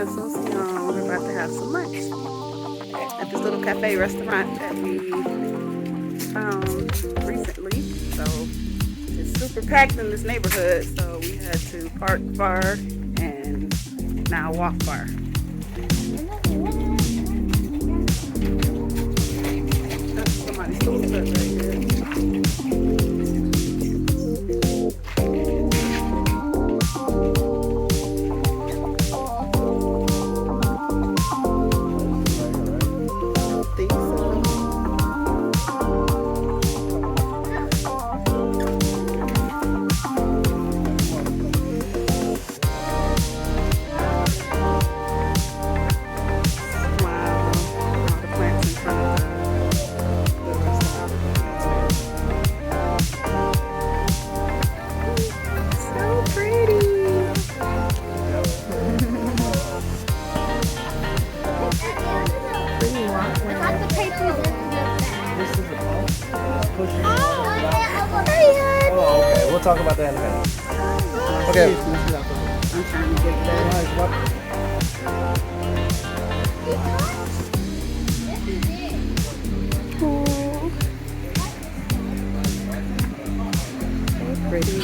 Consultations. We're about to have some lunch at this little cafe restaurant that we found recently. So it's super packed in this neighborhood, so we had to park far and now walk far. That's somebody's Poolside right here. We'll talk about that in a minute. Okay. I'm trying to get that. So pretty.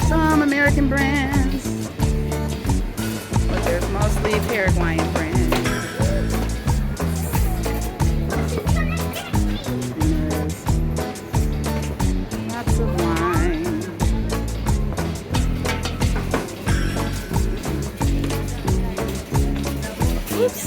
Some American brands, but there's mostly Paraguayan brands. And there's lots of wine. Oops.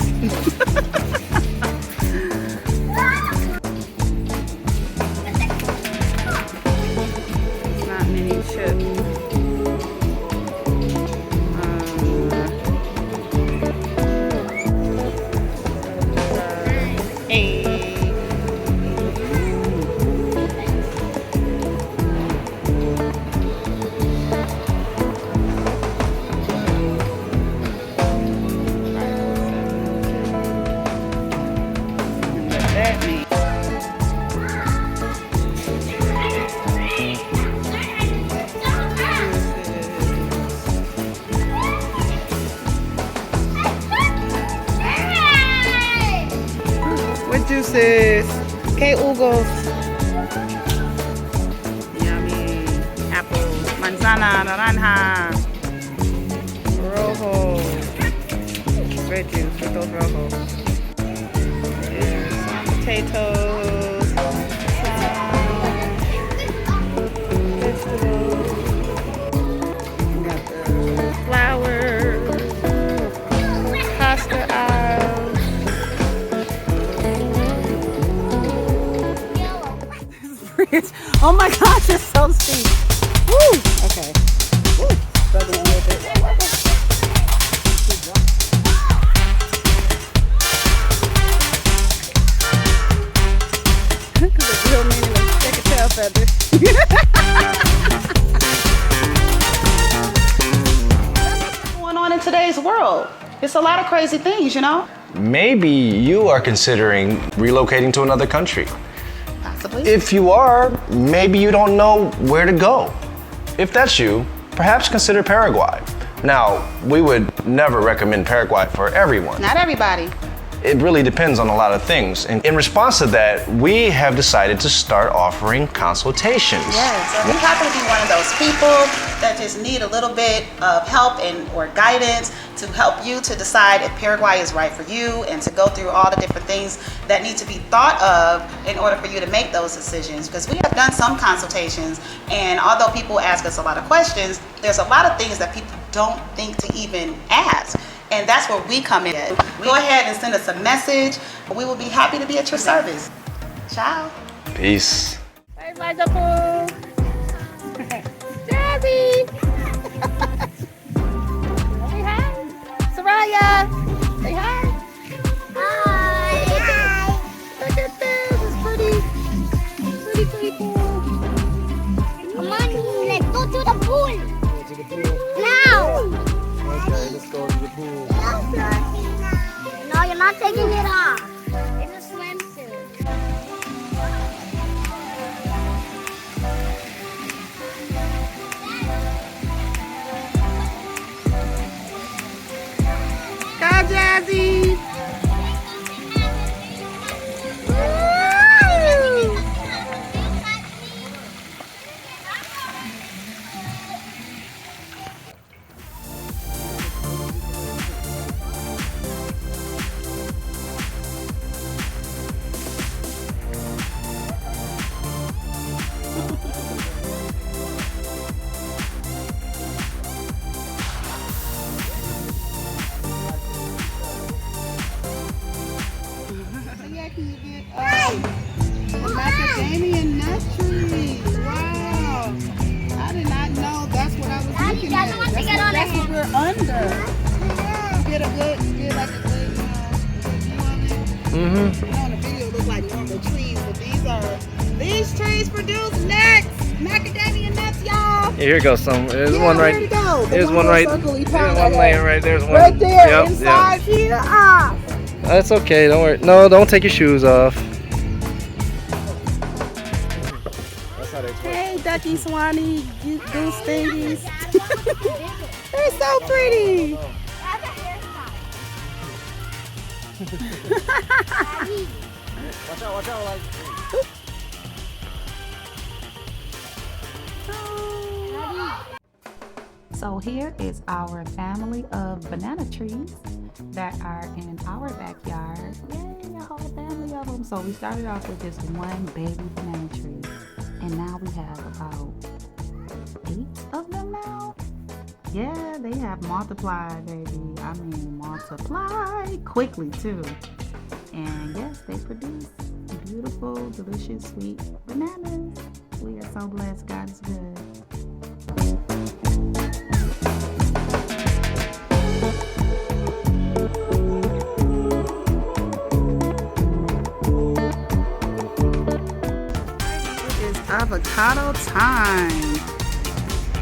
Juices, que jugos, yummy, apple, manzana, naranja, rojo, red juice, frutos rojos. There's some potatoes, some vegetables. We got the flour, pasta aisle. Oh my gosh, it's so steep. Woo! Okay. Woo! Struggling a little bit. The real meaning of stick a tail feather. What's going on in today's world? It's a lot of crazy things, you know? Maybe you are considering relocating to another country. Possibly. If you are, maybe you don't know where to go. If that's you, perhaps consider Paraguay. Now, we would never recommend Paraguay for everyone. Not everybody. It really depends on a lot of things. And in response to that, we have decided to start offering consultations. Yes, so you happen to be one of those people that just need a little bit of help or guidance to help you to decide if Paraguay is right for you and to go through all the different things that need to be thought of in order for you to make those decisions. Because we have done some consultations, and although people ask us a lot of questions, there's a lot of things that people don't think to even ask. And that's where we come in. Go ahead and send us a message. We will be happy to be at your service. Ciao. Peace. Hey, Michael. Jazzy. Say hi. Soraya. Say hi. You're not taking it off. It's a swimsuit. Go, Jazzy. Macadamia nut tree. Wow. I did not know that's what I was looking at. Doesn't want to get on That's it. what we're under. You get a good, like a good, view of it. Mm-hmm. On the video, it looks like normal trees, but these trees produce nuts. Macadamia nuts, y'all. Here goes some. There's Yeah, one right. where'd it go? There's one right. circle he There's found one that laying at. right. There's one. Right there, Yep, inside. Peel off. Yep. That's okay. Don't worry. No, don't take your shoes off. Hey, ducky, swanee, goose thingies. They're so pretty. Watch out! Like. So here is our family of banana trees that are in our backyard. Yay, a whole family of them. So we started off with just one baby banana tree. And now we have about 8 of them now. Yeah, they have multiplied, baby. I mean, multiplied quickly too. And yes, they produce beautiful, delicious, sweet bananas. We are so blessed. God is good. Avocado time.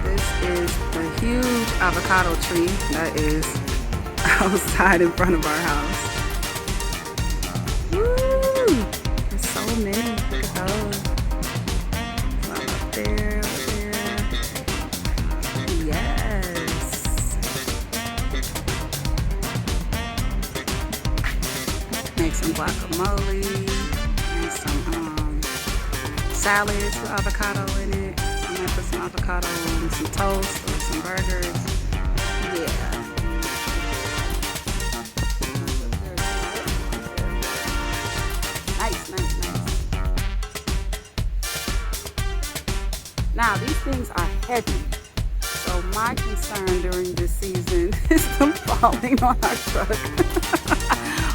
This is a huge avocado tree that is outside in front of our house. Woo! There's so many. Look at those. Some up there, over there. Yes. Make some guacamole and some salad with avocado in it. I'm gonna put some avocado on some toast or some burgers. Yeah. Nice. Now these things are heavy. So my concern during this season is them falling on our truck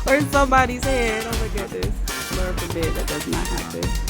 or somebody's head. Oh my goodness. Lord forbid that does not happen.